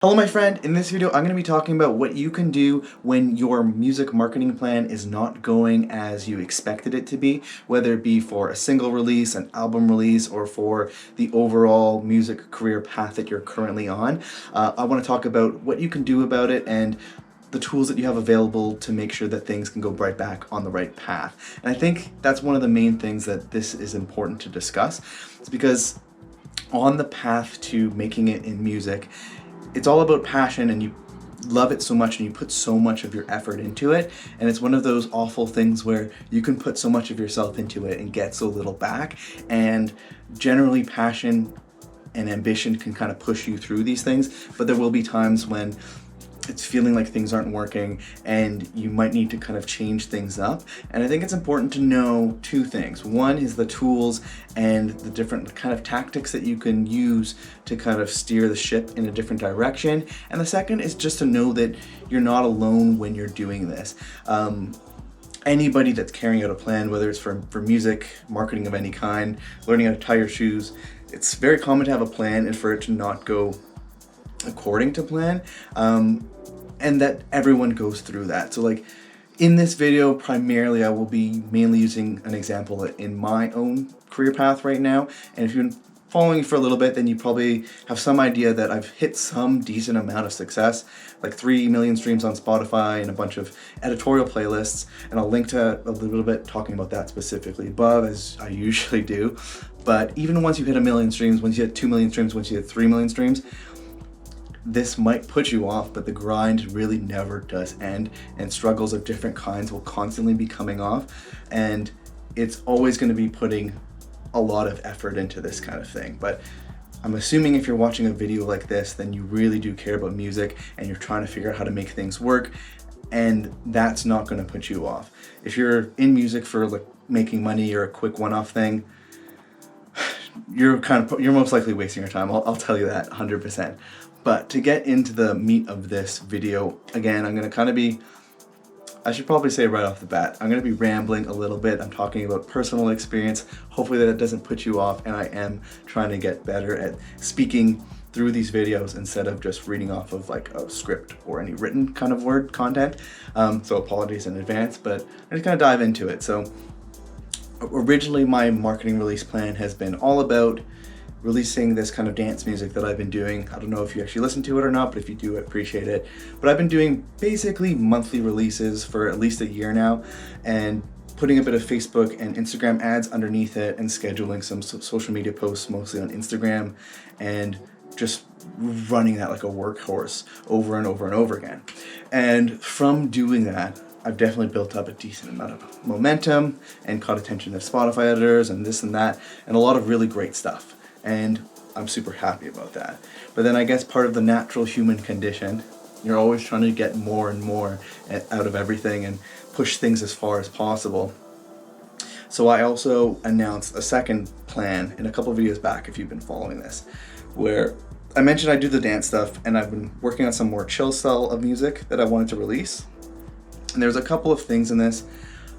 Hello my friend, in this video I'm going to be talking about what you can do when your music marketing plan is not going as you expected it to be, whether it be for a single release, an album release, or for the overall music career path that you're currently on. I want to talk about what you can do about it and the tools that you have available to make sure that things can go right back on the right path. And I think that's one of the main things that this is important to discuss. It's because on the path to making it in music, it's all about passion, and you love it so much and you put so much of your effort into it, and it's one of those awful things where you can put so much of yourself into it and get so little back. And generally passion and ambition can kind of push you through these things, but there will be times when it's feeling like things aren't working and you might need to kind of change things up. And I think it's important to know two things. One is the tools and the different kind of tactics that you can use to kind of steer the ship in a different direction. And the second is just to know that you're not alone when you're doing this. Anybody that's carrying out a plan, whether it's for music, marketing of any kind, learning how to tie your shoes, it's very common to have a plan and for it to not go according to plan, and that everyone goes through that. So like in this video, primarily I will be mainly using an example in my own career path right now. And if you've been following me for a little bit, then you probably have some idea that I've hit some decent amount of success, like 3 million streams on Spotify and a bunch of editorial playlists. And I'll link to a little bit talking about that specifically above, as I usually do. But even once you hit 1 million streams, once you hit 2 million streams, once you hit 3 million streams, this might put you off, but the grind really never does end, and struggles of different kinds will constantly be coming off, and it's always going to be putting a lot of effort into this kind of thing. But I'm assuming if you're watching a video like this, then you really do care about music and you're trying to figure out how to make things work, and that's not going to put you off. If you're in music for like making money or a quick one-off thing, you're most likely wasting your time. I'll tell you that 100%. But to get into the meat of this video, again, I'm going to kind of be, I should probably say right off the bat, I'm going to be rambling a little bit. I'm talking about personal experience. Hopefully that doesn't put you off, and I am trying to get better at speaking through these videos instead of just reading off of like a script or any written kind of word content. So apologies in advance, but I'm just going to dive into it. So originally my marketing release plan has been all about releasing this kind of dance music that I've been doing. I don't know if you actually listen to it or not, but if you do, I appreciate it. But I've been doing basically monthly releases for at least a year now, and putting a bit of Facebook and Instagram ads underneath it, and scheduling some social media posts, mostly on Instagram, and just running that like a workhorse over and over and over again. And from doing that, I've definitely built up a decent amount of momentum and caught attention of Spotify editors and this and that, and a lot of really great stuff. And I'm super happy about that. But then I guess part of the natural human condition, you're always trying to get more and more out of everything and push things as far as possible. So I also announced a second plan in a couple of videos back, if you've been following this, where I mentioned I do the dance stuff, and I've been working on some more chill style of music that I wanted to release. And there's a couple of things in this.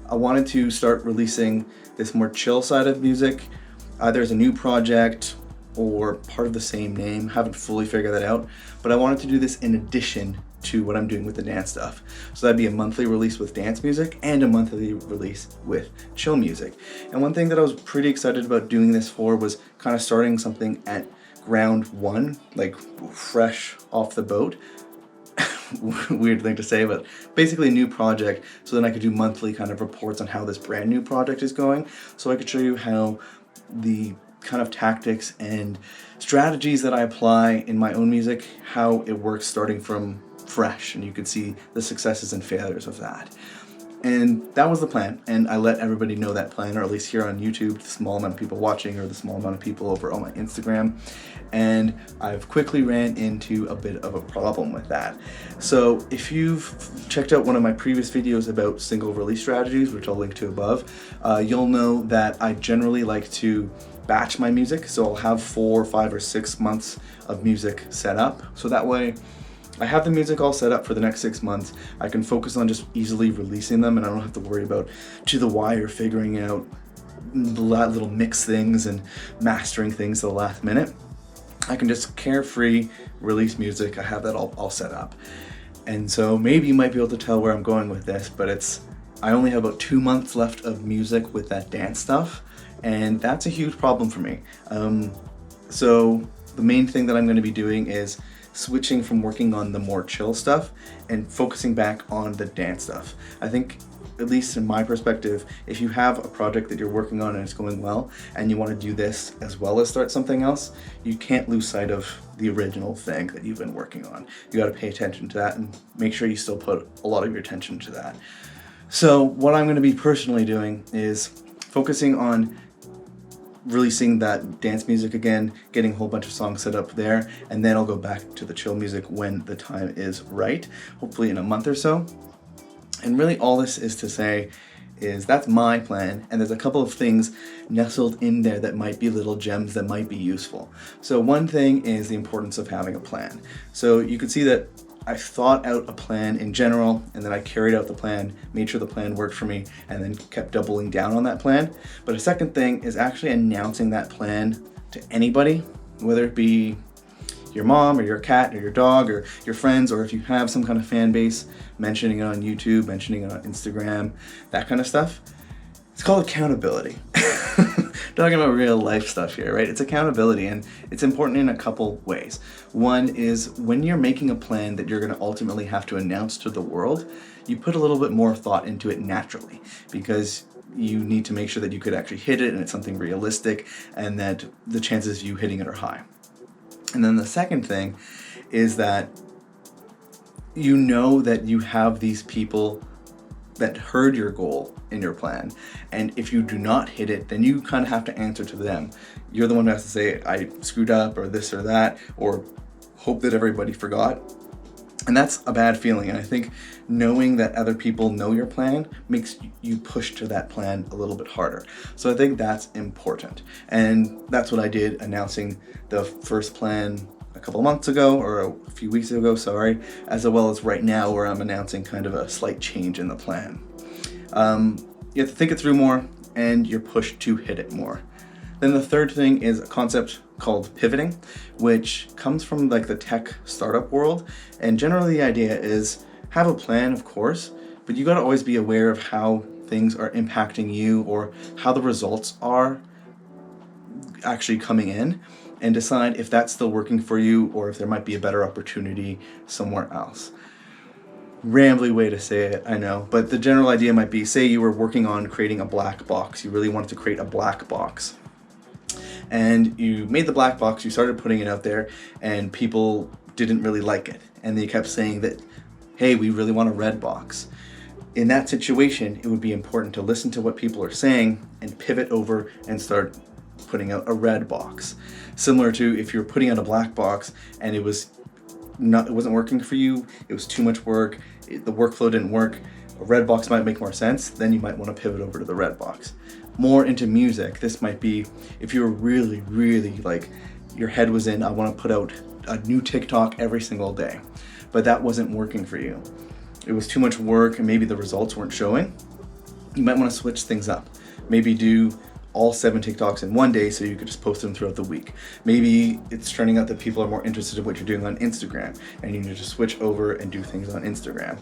I wanted to start releasing this more chill side of music, either as a new project or part of the same name. Haven't fully figured that out, but I wanted to do this in addition to what I'm doing with the dance stuff. So that'd be a monthly release with dance music and a monthly release with chill music. And one thing that I was pretty excited about doing this for was kind of starting something at ground one, like fresh off the boat. Weird thing to say, but basically a new project, so then I could do monthly kind of reports on how this brand new project is going, so I could show you how the kind of tactics and strategies that I apply in my own music, how it works starting from fresh, and you could see the successes and failures of that. And that was the plan, and I let everybody know that plan, or at least here on YouTube, the small amount of people watching, or the small amount of people over on my Instagram. And I've quickly ran into a bit of a problem with that. So if you've checked out one of my previous videos about single release strategies, which I'll link to above, you'll know that I generally like to batch my music. So I'll have 4, 5, or 6 months of music set up. So that way I have the music all set up for the next 6 months. I can focus on just easily releasing them, and I don't have to worry about to the wire figuring out little mix things and mastering things to the last minute. I can just carefree release music. I have that all set up. And so maybe you might be able to tell where I'm going with this, but I only have about 2 months left of music with that dance stuff, and that's a huge problem for me. So the main thing that I'm going to be doing is switching from working on the more chill stuff and focusing back on the dance stuff. I think, at least in my perspective, if you have a project that you're working on and it's going well and you want to do this as well as start something else, you can't lose sight of the original thing that you've been working on. You got to pay attention to that and make sure you still put a lot of your attention to that. So what I'm going to be personally doing is focusing on releasing that dance music again, getting a whole bunch of songs set up there, and then I'll go back to the chill music when the time is right, hopefully in a month or so. And really all this is to say is that's my plan, and there's a couple of things nestled in there that might be little gems that might be useful. So one thing is the importance of having a plan. So you can see that I thought out a plan in general, and then I carried out the plan, made sure the plan worked for me, and then kept doubling down on that plan. But a second thing is actually announcing that plan to anybody, whether it be your mom or your cat or your dog or your friends, or if you have some kind of fan base, mentioning it on YouTube, mentioning it on Instagram, that kind of stuff. It's called accountability. Talking about real life stuff here, right? It's accountability, and it's important in a couple ways. One is when you're making a plan that you're going to ultimately have to announce to the world, you put a little bit more thought into it naturally, because you need to make sure that you could actually hit it and it's something realistic and that the chances of you hitting it are high. And then the second thing is that you know that you have these people that heard your goal in your plan, and if you do not hit it, then you kind of have to answer to them. You're the one who has to say, I screwed up, or this or that, or hope that everybody forgot. And that's a bad feeling, and I think knowing that other people know your plan makes you push to that plan a little bit harder. So I think that's important, and that's what I did announcing the first plan a couple of months ago, or a few weeks ago, sorry, as well as right now where I'm announcing kind of a slight change in the plan. You have to think it through more, and you're pushed to hit it more. Then the third thing is a concept called pivoting, which comes from like the tech startup world. And generally the idea is have a plan, of course, but you got to always be aware of how things are impacting you or how the results are actually coming in, and decide if that's still working for you or if there might be a better opportunity somewhere else. Rambly way to say it, I know, but the general idea might be, say you were working on creating a black box. You really wanted to create a black box. And you made the black box, you started putting it out there, and people didn't really like it. And they kept saying that, hey, we really want a red box. In that situation, it would be important to listen to what people are saying and pivot over and start putting out a red box. Similar to if you're putting out a black box and it wasn't working for you, it was too much work, the workflow didn't work, a red box might make more sense, then you might want to pivot over to the red box. More into music, this might be if you're really, really like, your head was in, I want to put out a new TikTok every single day, but that wasn't working for you. It was too much work and maybe the results weren't showing. You might want to switch things up. Maybe do all 7 TikToks in one day so you could just post them throughout the week. Maybe it's turning out that people are more interested in what you're doing on Instagram and you need to switch over and do things on Instagram.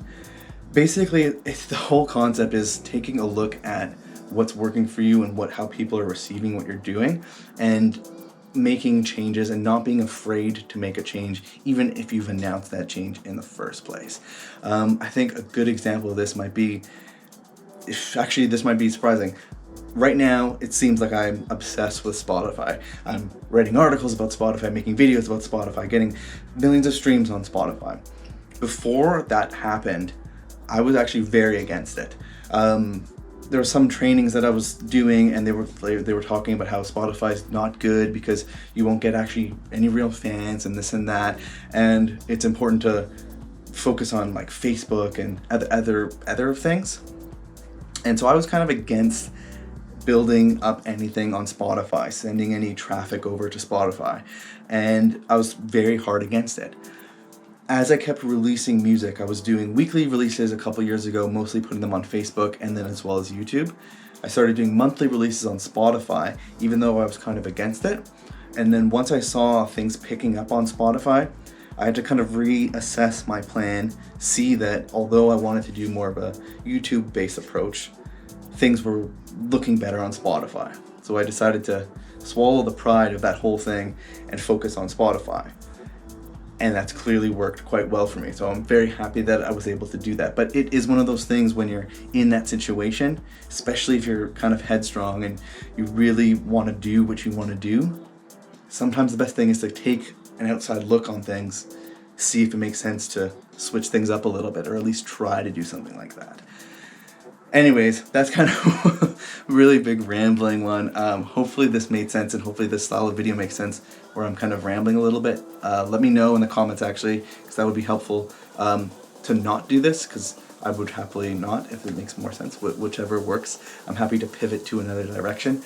Basically, the whole concept is taking a look at what's working for you and how people are receiving what you're doing, and making changes and not being afraid to make a change, even if you've announced that change in the first place. I think a good example of this might be, this might be surprising. Right now, it seems like I'm obsessed with Spotify. I'm writing articles about Spotify, making videos about Spotify, getting millions of streams on Spotify. Before that happened, I was actually very against it. There were some trainings that I was doing, and they were talking about how Spotify is not good because you won't get actually any real fans and this and that, and it's important to focus on like Facebook and other things. And so I was kind of against building up anything on Spotify, sending any traffic over to Spotify, and I was very hard against it. As I kept releasing music, I was doing weekly releases a couple years ago, mostly putting them on Facebook and then as well as YouTube. I started doing monthly releases on Spotify, even though I was kind of against it. And then once I saw things picking up on Spotify, I had to kind of reassess my plan, see that although I wanted to do more of a YouTube-based approach, things were looking better on Spotify. So I decided to swallow the pride of that whole thing and focus on Spotify. And that's clearly worked quite well for me. So I'm very happy that I was able to do that. But it is one of those things when you're in that situation, especially if you're kind of headstrong and you really want to do what you want to do, sometimes the best thing is to take an outside look on things, see if it makes sense to switch things up a little bit, or at least try to do something like that. Anyways, that's kind of a really big rambling one. Hopefully this made sense, and hopefully this style of video makes sense where I'm kind of rambling a little bit. Let me know in the comments actually, because that would be helpful to not do this, because I would happily not if it makes more sense, whichever works. I'm happy to pivot to another direction.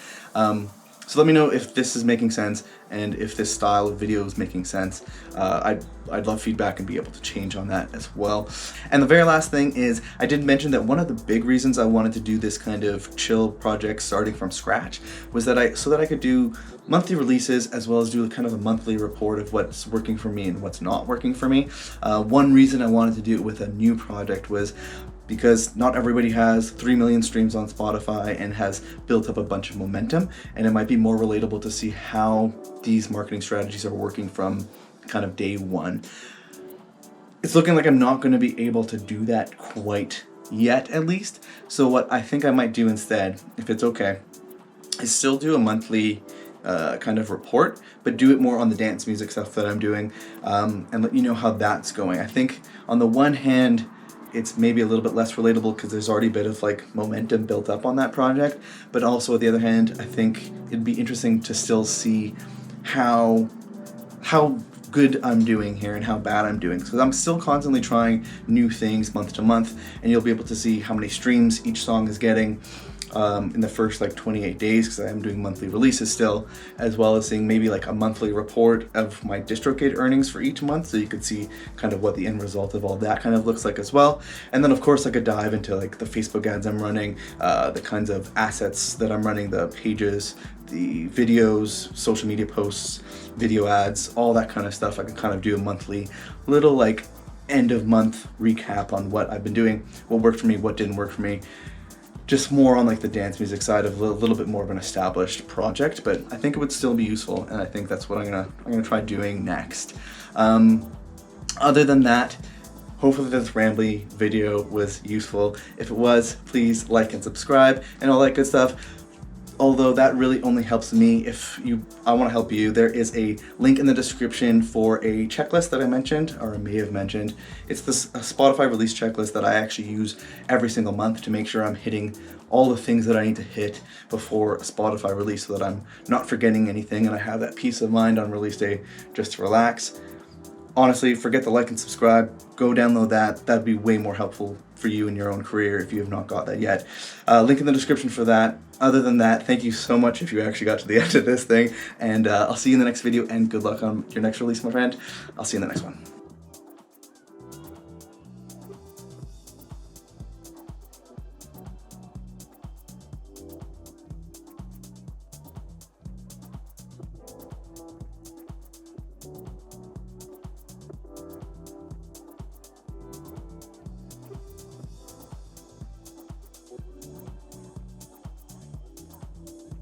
So let me know if this is making sense and if this style of video is making sense. I'd love feedback and be able to change on that as well. And the very last thing is, I did mention that one of the big reasons I wanted to do this kind of chill project starting from scratch was that so that I could do monthly releases as well as do kind of a monthly report of what's working for me and what's not working for me. One reason I wanted to do it with a new project was because not everybody has 3 million streams on Spotify and has built up a bunch of momentum, and it might be more relatable to see how these marketing strategies are working from kind of day one. It's looking like I'm not going to be able to do that quite yet, at least. So what I think I might do instead, if it's okay, is still do a monthly kind of report, but do it more on the dance music stuff that I'm doing, and let you know how that's going. I think on the one hand, it's maybe a little bit less relatable because there's already a bit of like momentum built up on that project, but also on the other hand, I think it'd be interesting to still see how good I'm doing here and how bad I'm doing, because I'm still constantly trying new things month to month, and you'll be able to see how many streams each song is getting in the first like 28 days, because I am doing monthly releases still, as well as seeing maybe like a monthly report of my DistroKid earnings for each month, so you could see kind of what the end result of all that kind of looks like as well. And then of course I could dive into like the Facebook ads I'm running, the kinds of assets that I'm running, the pages, the videos, social media posts, video ads, all that kind of stuff. I can kind of do a monthly little like end of month recap on what I've been doing, what worked for me, what didn't work for me. Just more on like the dance music side of a little bit more of an established project, but I think it would still be useful, and I think that's what I'm gonna try doing next. Other than that, hopefully this rambly video was useful. If it was, please like and subscribe and all that good stuff. Although that really only helps me. If I want to help you, there is a link in the description for a checklist that I mentioned, or I may have mentioned. It's this Spotify release checklist that I actually use every single month to make sure I'm hitting all the things that I need to hit before a Spotify release, so that I'm not forgetting anything and I have that peace of mind on release day just to relax. Honestly, forget the like and subscribe. Go download that. That'd be way more helpful for you in your own career if you have not got that yet. Link in the description for that. Other than that, thank you so much if you actually got to the end of this thing, and I'll see you in the next video, and good luck on your next release, my friend. I'll see you in the next one.